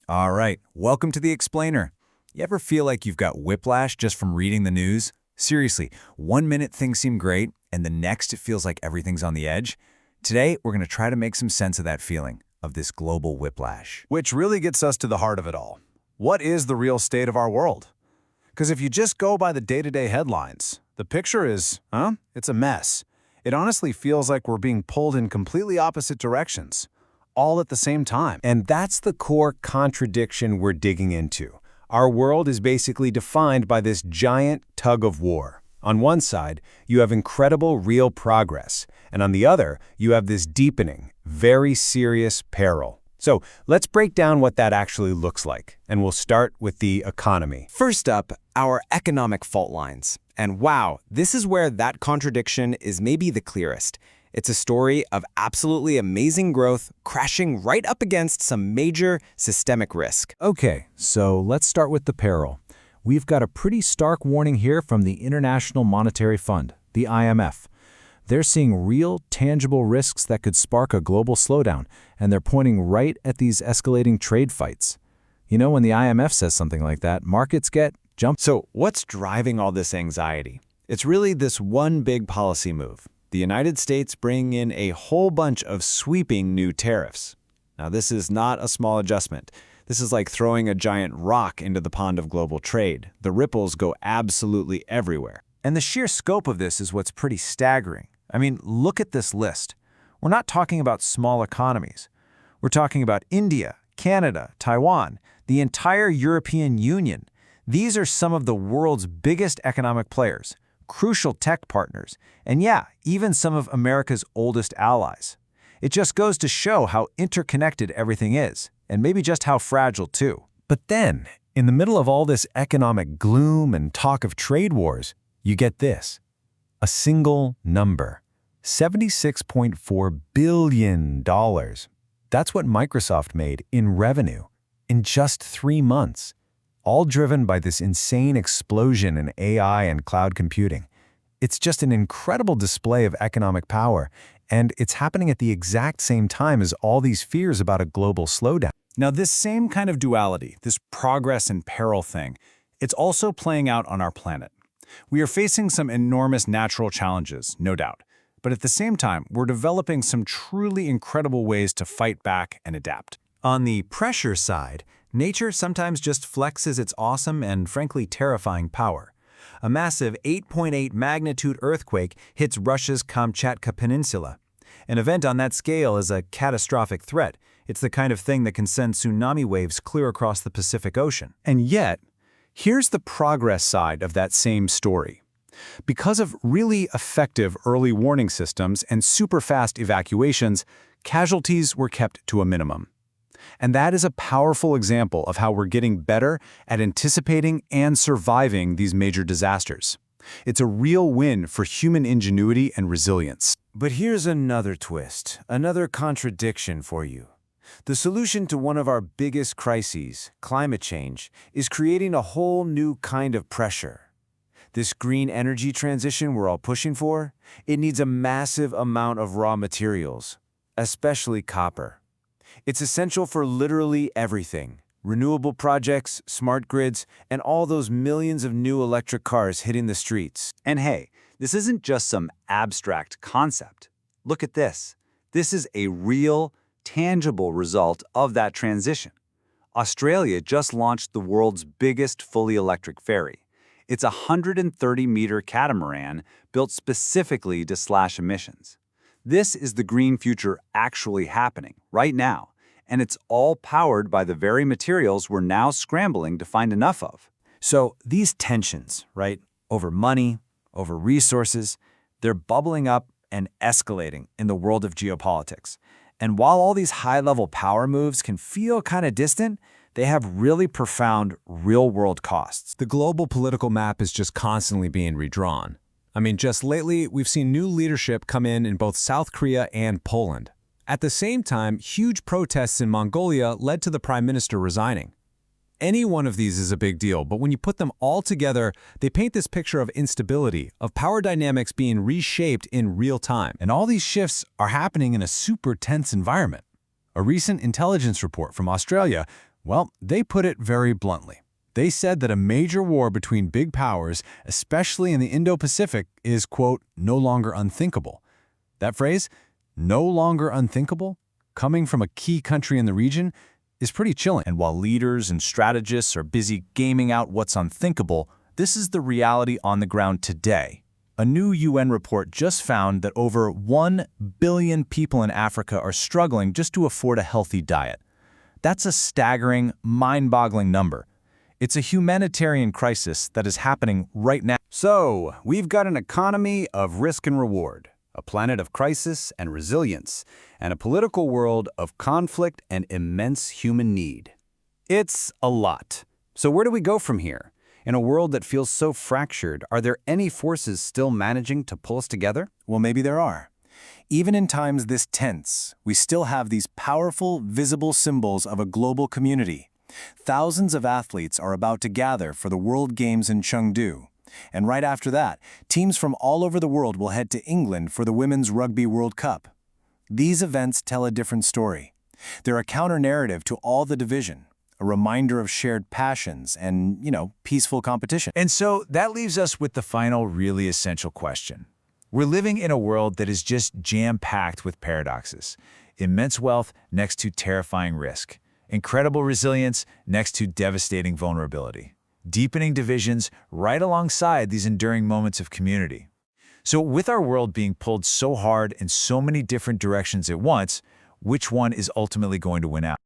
All right, welcome to the Explainer. You ever feel like you've got whiplash just from reading the news? Seriously, 1 minute things seem great, and the next it feels like everything's on the edge? Today, we're going to try to make some sense of that feeling, of this global whiplash. Which really gets us to the heart of it all. What is the real state of our world? Because if you just go by the day-to-day headlines, the picture is, it's a mess. It honestly feels like we're being pulled in completely opposite directions, all at the same time. And that's the core contradiction we're digging into. Our world is basically defined by this giant tug of war. On one side, you have incredible real progress, and on the other, you have this deepening, very serious peril. So let's break down what that actually looks like, and we'll start with the economy. First up, our economic fault lines. And wow, this is where that contradiction is maybe the clearest. It's a story of absolutely amazing growth crashing right up against some major systemic risk. Okay, so let's start with the peril. We've got a pretty stark warning here from the International Monetary Fund, the IMF. They're seeing real, tangible risks that could spark a global slowdown, and they're pointing right at these escalating trade fights. You know, when the IMF says something like that, markets get jumped. So what's driving all this anxiety? It's really this one big policy move. The United States bringing in a whole bunch of sweeping new tariffs. Now, this is not a small adjustment. This is like throwing a giant rock into the pond of global trade. The ripples go absolutely everywhere. And the sheer scope of this is what's pretty staggering. I mean, look at this list. We're not talking about small economies. We're talking about India, Canada, Taiwan, the entire European Union. These are some of the world's biggest economic players, crucial tech partners, and yeah, even some of America's oldest allies. It just goes to show how interconnected everything is, and maybe just how fragile too. But then, in the middle of all this economic gloom and talk of trade wars, you get this. A single number. $76.4 billion. That's what Microsoft made in revenue in just 3 months. All driven by this insane explosion in AI and cloud computing. It's just an incredible display of economic power, and it's happening at the exact same time as all these fears about a global slowdown. Now, this same kind of duality, this progress and peril thing, it's also playing out on our planet. We are facing some enormous natural challenges, no doubt, but at the same time, we're developing some truly incredible ways to fight back and adapt. On the pressure side, nature sometimes just flexes its awesome and frankly terrifying power. A massive 8.8 magnitude earthquake hits Russia's Kamchatka Peninsula. An event on that scale is a catastrophic threat. It's the kind of thing that can send tsunami waves clear across the Pacific Ocean. And yet, here's the progress side of that same story. Because of really effective early warning systems and super-fast evacuations, casualties were kept to a minimum. And that is a powerful example of how we're getting better at anticipating and surviving these major disasters. It's a real win for human ingenuity and resilience. But here's another twist, another contradiction for you. The solution to one of our biggest crises, climate change, is creating a whole new kind of pressure. This green energy transition we're all pushing for, it needs a massive amount of raw materials, especially copper. It's essential for literally everything. Renewable projects, smart grids, and all those millions of new electric cars hitting the streets. And hey, this isn't just some abstract concept. Look at this. This is a real, tangible result of that transition. Australia just launched the world's biggest fully electric ferry. It's a 130-meter catamaran built specifically to slash emissions. This is the green future actually happening right now, and it's all powered by the very materials we're now scrambling to find enough of. So these tensions, right, over money, over resources, they're bubbling up and escalating in the world of geopolitics. And while all these high-level power moves can feel kind of distant, they have really profound real-world costs. The global political map is just constantly being redrawn. I mean, just lately, we've seen new leadership come in both South Korea and Poland. At the same time, huge protests in Mongolia led to the prime minister resigning. Any one of these is a big deal, but when you put them all together, they paint this picture of instability, of power dynamics being reshaped in real time. And all these shifts are happening in a super tense environment. A recent intelligence report from Australia, Well, they put it very bluntly. They said that a major war between big powers, especially in the Indo-Pacific, is, quote, no longer unthinkable. That phrase, no longer unthinkable, coming from a key country in the region, is pretty chilling. And while leaders and strategists are busy gaming out what's unthinkable, this is the reality on the ground today. A new UN report just found that over 1 billion people in Africa are struggling just to afford a healthy diet. That's a staggering, mind-boggling number. It's a humanitarian crisis that is happening right now. So, we've got an economy of risk and reward, a planet of crisis and resilience, and a political world of conflict and immense human need. It's a lot. So where do we go from here? In a world that feels so fractured, are there any forces still managing to pull us together? Well, maybe there are. Even in times this tense, we still have these powerful, visible symbols of a global community. Thousands of athletes are about to gather for the World Games in Chengdu. And right after that, teams from all over the world will head to England for the Women's Rugby World Cup. These events tell a different story. They're a counter-narrative to all the division, a reminder of shared passions and, peaceful competition. And so that leaves us with the final, really essential question. We're living in a world that is just jam-packed with paradoxes. Immense wealth next to terrifying risk. Incredible resilience next to devastating vulnerability. Deepening divisions right alongside these enduring moments of community. So with our world being pulled so hard in so many different directions at once, which one is ultimately going to win out?